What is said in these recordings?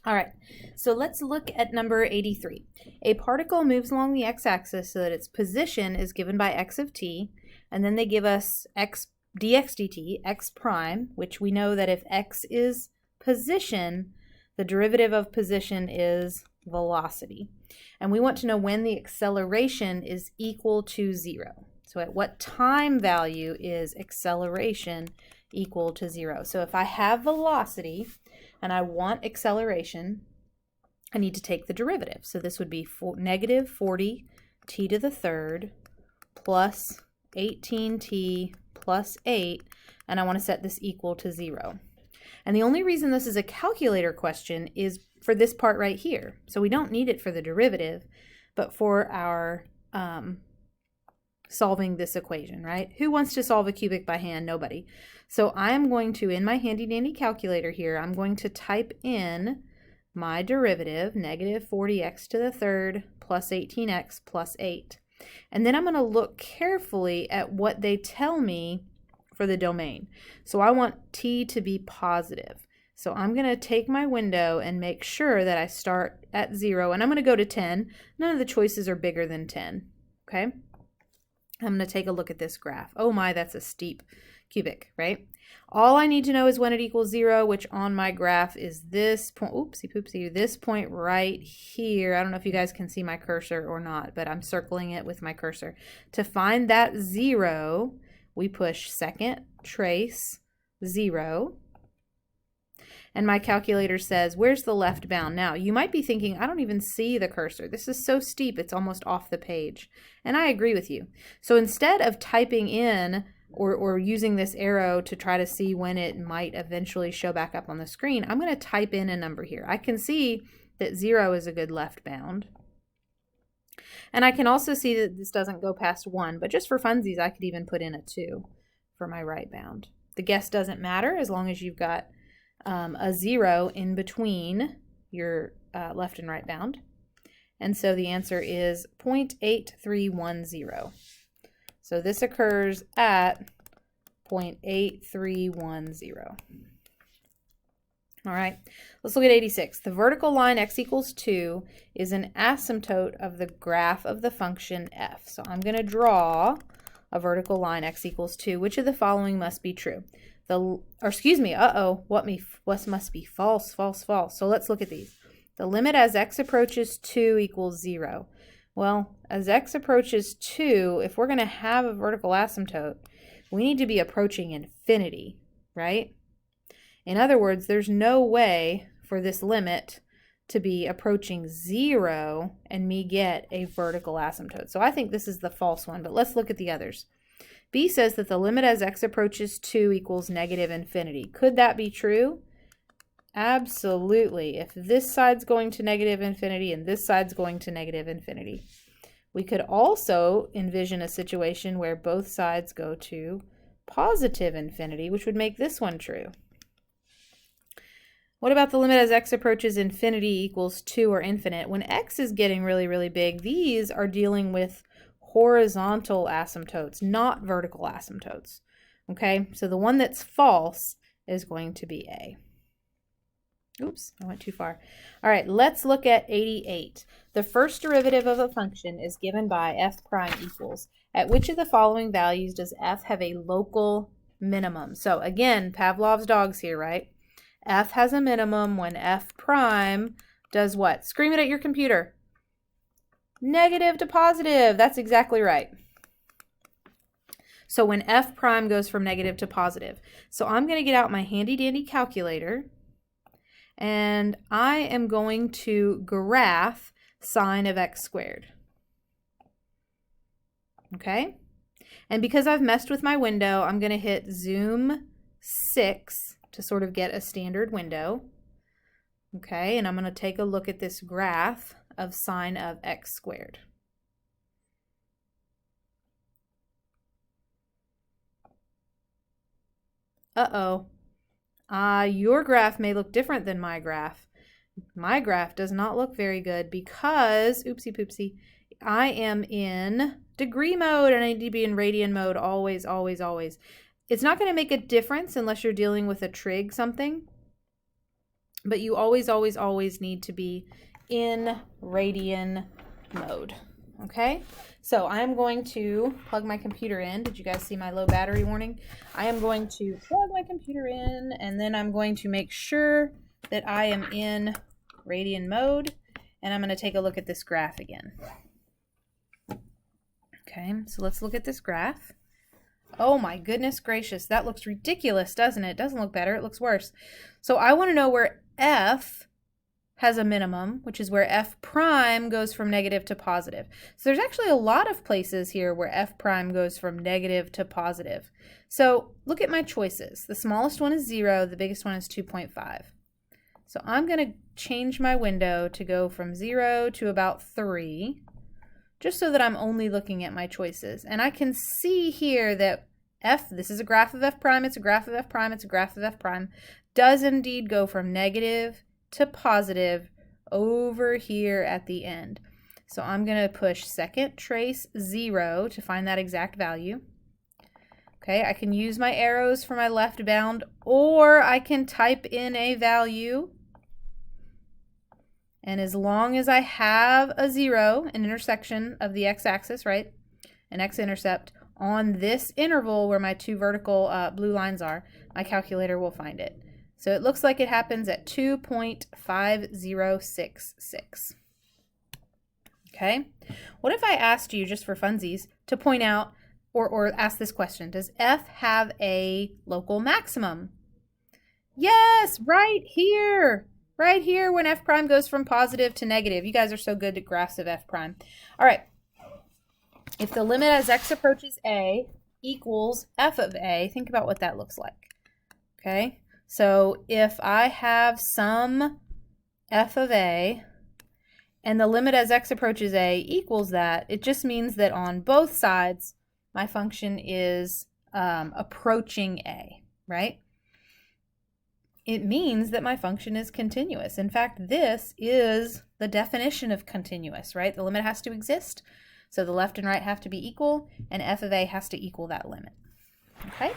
All right, so let's look at number 83. A particle moves along the x-axis so that its position is given by x of t, and then they give us x dx dt, x prime, which we know that if x is position, the derivative of position is velocity. And we want to know when the acceleration is equal to 0. So at what time value is acceleration equal to 0? So if I have velocity and I want acceleration, I need to take the derivative. So this would be negative 40 t to the third plus 18t plus 8, and I want to set this equal to 0. And the only reason this is a calculator question is for this part right here. So we don't need it for the derivative, but for our solving this equation, right? Who wants to solve a cubic by hand? Nobody. So I am going to, in my handy dandy calculator here, I'm going to type in my derivative, negative 40x to the third plus 18x plus 8. And then I'm going to look carefully at what they tell me for the domain. So I want t to be positive. So I'm going to take my window and make sure that I start at 0, and I'm going to go to 10. None of the choices are bigger than 10, okay? I'm going to take a look at this graph. Oh my, that's a steep cubic, right? All I need to know is when it equals 0, which on my graph is this point, oopsie poopsie, this point right here. I don't know if you guys can see my cursor or not, but I'm circling it with my cursor. To find that 0, we push second trace 0. And my calculator says, where's the left bound? Now, you might be thinking, I don't even see the cursor. This is so steep, it's almost off the page. And I agree with you. So instead of typing in or using this arrow to try to see when it might eventually show back up on the screen, I'm going to type in a number here. I can see that 0 is a good left bound. And I can also see that this doesn't go past 1, but just for funsies, I could even put in a 2 for my right bound. The guess doesn't matter as long as you've got a 0 in between your left and right bound. And so the answer is 0.8310. So this occurs at 0.8310. All right, let's look at 86. The vertical line x equals 2 is an asymptote of the graph of the function f. So I'm going to draw a vertical line x equals 2. Which of the following must be true? What must be false, false, false. So let's look at these. The limit as x approaches 2 equals 0. Well, as x approaches 2, if we're going to have a vertical asymptote, we need to be approaching infinity, right? In other words, there's no way for this limit to be approaching 0 and me get a vertical asymptote. So I think this is the false one, but let's look at the others. B says that the limit as x approaches 2 equals negative infinity. Could that be true? Absolutely. If this side's going to negative infinity and this side's going to negative infinity. We could also envision a situation where both sides go to positive infinity, which would make this one true. What about the limit as x approaches infinity equals 2 or infinite? When x is getting really, really big, these are dealing with horizontal asymptotes, not vertical asymptotes. Okay, so the one that's false is going to be A. Oops, I went too far. All right, let's look at 88. The first derivative of a function is given by f prime equals. At which of the following values does f have a local minimum? So again, Pavlov's dogs here, right? F has a minimum when f prime does what? Scream it at your computer. Negative to positive. That's exactly right. So when f prime goes from negative to positive. So I'm going to get out my handy dandy calculator and I am going to graph sine of x squared. Okay? And because I've messed with my window, I'm going to hit zoom 6 to sort of get a standard window. Okay, and I'm going to take a look at this graph of sine of x squared. Uh-oh. Your graph may look different than my graph. My graph does not look very good because, oopsie poopsie, I am in degree mode and I need to be in radian mode always, always, always. It's not going to make a difference unless you're dealing with a trig something. but you always, always, always need to be in radian mode. Okay, so I'm going to plug my computer in. Did you guys see my low battery warning? I am going to plug my computer in, and then I'm going to make sure that I am in radian mode, and I'm going to take a look at this graph again. Okay, so let's look at this graph. Oh my goodness gracious, that looks ridiculous, doesn't it? It doesn't look better, it looks worse. So I want to know where F has a minimum, which is where F prime goes from negative to positive. So there's actually a lot of places here where F prime goes from negative to positive. So look at my choices. The smallest one is 0, the biggest one is 2.5. So I'm going to change my window to go from 0 to about 3, just so that I'm only looking at my choices. And I can see here that F, this is a graph of F prime, it's a graph of F prime, it's a graph of F prime, does indeed go from negative to positive over here at the end. So I'm going to push second trace 0 to find that exact value. Okay, I can use my arrows for my left bound, or I can type in a value. And as long as I have a 0, an intersection of the x-axis, right, an x-intercept, on this interval where my two vertical blue lines are, my calculator will find it. So it looks like it happens at 2.5066. Okay, what if I asked you, just for funsies, to point out or ask this question: does F have a local maximum? Yes, right here. Right here when F prime goes from positive to negative. You guys are so good at graphs of F prime. All right. If the limit as x approaches a equals f of a, think about what that looks like. Okay. So if I have some f of a and the limit as x approaches a equals that, it just means that on both sides my function is approaching a, right? It means that my function is continuous. In fact, this is the definition of continuous, right? The limit has to exist, so the left and right have to be equal, and f of a has to equal that limit. Okay?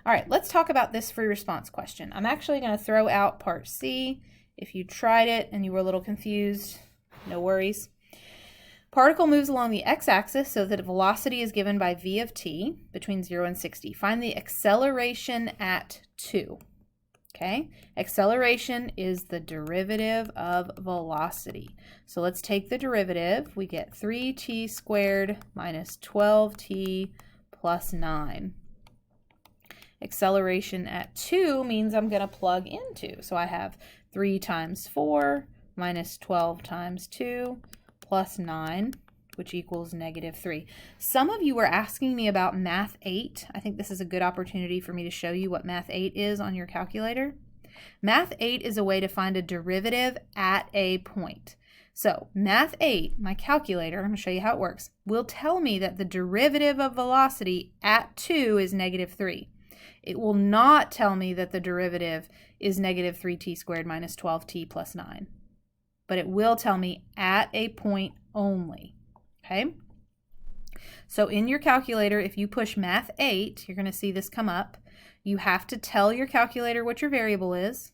All right, let's talk about this free response question. I'm actually going to throw out part C. If you tried it and you were a little confused, no worries. Particle moves along the x-axis so that velocity is given by v of t between 0 and 60. Find the acceleration at 2. Okay, acceleration is the derivative of velocity. So let's take the derivative. We get 3t squared minus 12t plus 9. Acceleration at 2 means I'm going to plug in 2. So I have 3 times 4 minus 12 times 2 plus 9, which equals -3. Some of you were asking me about Math 8. I think this is a good opportunity for me to show you what Math 8 is on your calculator. Math 8 is a way to find a derivative at a point. So Math 8, my calculator, I'm going to show you how it works, will tell me that the derivative of velocity at 2 is -3. It will not tell me that the derivative is -3t squared minus 12t plus 9. But it will tell me at a point only. Okay? So in your calculator, if you push Math 8, you're going to see this come up. You have to tell your calculator what your variable is,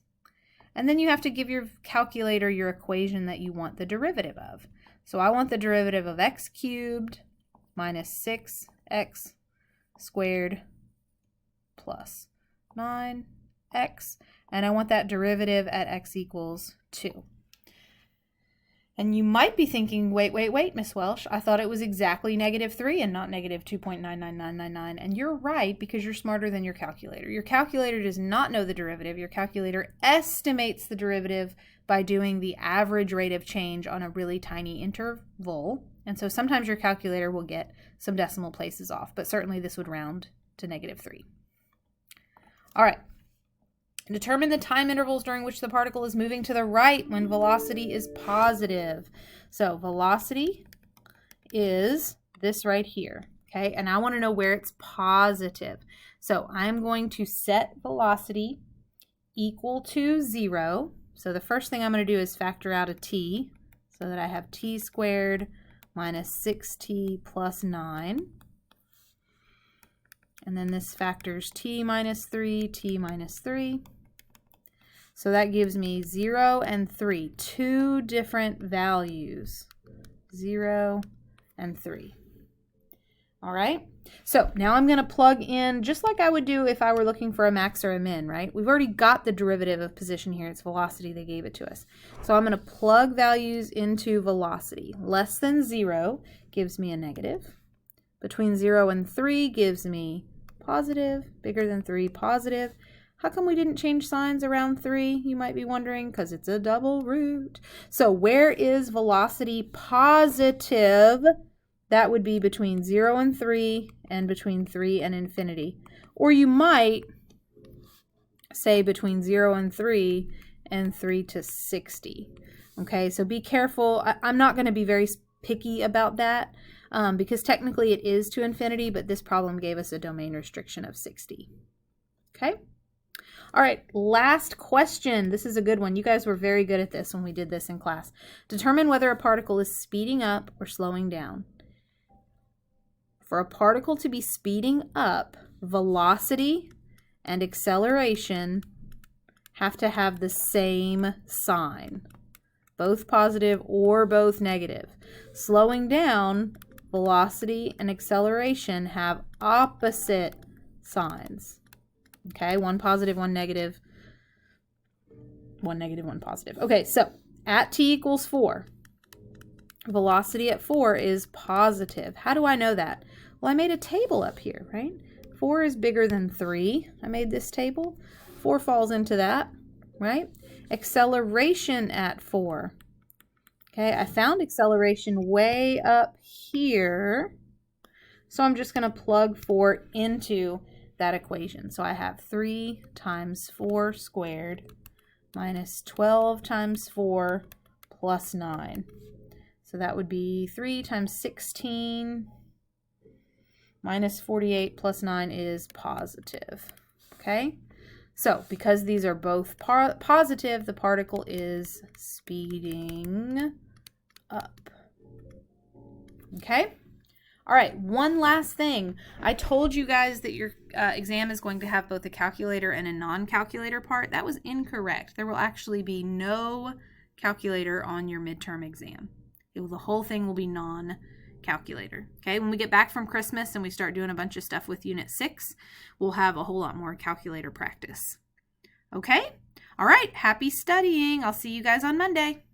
and then you have to give your calculator your equation that you want the derivative of. So I want the derivative of x cubed minus 6x squared plus 9x, and I want that derivative at x equals 2. And you might be thinking, wait, Miss Welsh, I thought it was exactly -3 and not -2.99999. And you're right, because you're smarter than your calculator. Your calculator does not know the derivative. Your calculator estimates the derivative by doing the average rate of change on a really tiny interval. And so sometimes your calculator will get some decimal places off, but certainly this would round to -3. All right. Determine the time intervals during which the particle is moving to the right when velocity is positive. So velocity is this right here, okay? And I want to know where it's positive. So I'm going to set velocity equal to 0. So the first thing I'm going to do is factor out a t, so that I have t squared minus 6t plus 9. And then this factors t minus 3, t minus 3. So that gives me 0 and 3, two different values, 0 and 3. All right, so now I'm going to plug in just like I would do if I were looking for a max or a min, right? We've already got the derivative of position here. It's velocity. They gave it to us. So I'm going to plug values into velocity. Less than 0 gives me a negative. Between 0 and 3 gives me positive. Bigger than 3, positive. How come we didn't change signs around 3? You might be wondering, because it's a double root. So where is velocity positive? That would be between 0 and 3 and between 3 and infinity. Or you might say between 0 and 3 and 3 to 60. Okay, so be careful. I'm not going to be very picky about that because technically it is to infinity, but this problem gave us a domain restriction of 60. Okay? All right, last question. This is a good one. You guys were very good at this when we did this in class. Determine whether a particle is speeding up or slowing down. For a particle to be speeding up, velocity and acceleration have to have the same sign, both positive or both negative. Slowing down, velocity and acceleration have opposite signs. Okay, one positive, one negative, one negative, one positive. Okay, so at t equals 4, velocity at 4 is positive. How do I know that? Well, I made a table up here, right? 4 is bigger than 3. I made this table. 4 falls into that, right? Acceleration at 4. Okay, I found acceleration way up here. So I'm just going to plug 4 into that equation. So I have 3 times 4 squared minus 12 times 4 plus 9. So that would be 3 times 16 minus 48 plus 9 is positive. Okay? So because these are both positive, the particle is speeding up. Okay? All right, one last thing. I told you guys that your exam is going to have both a calculator and a non-calculator part. That was incorrect. There will actually be no calculator on your midterm exam. The whole thing will be non-calculator. Okay, when we get back from Christmas and we start doing a bunch of stuff with Unit 6, we'll have a whole lot more calculator practice. Okay? All right, happy studying. I'll see you guys on Monday.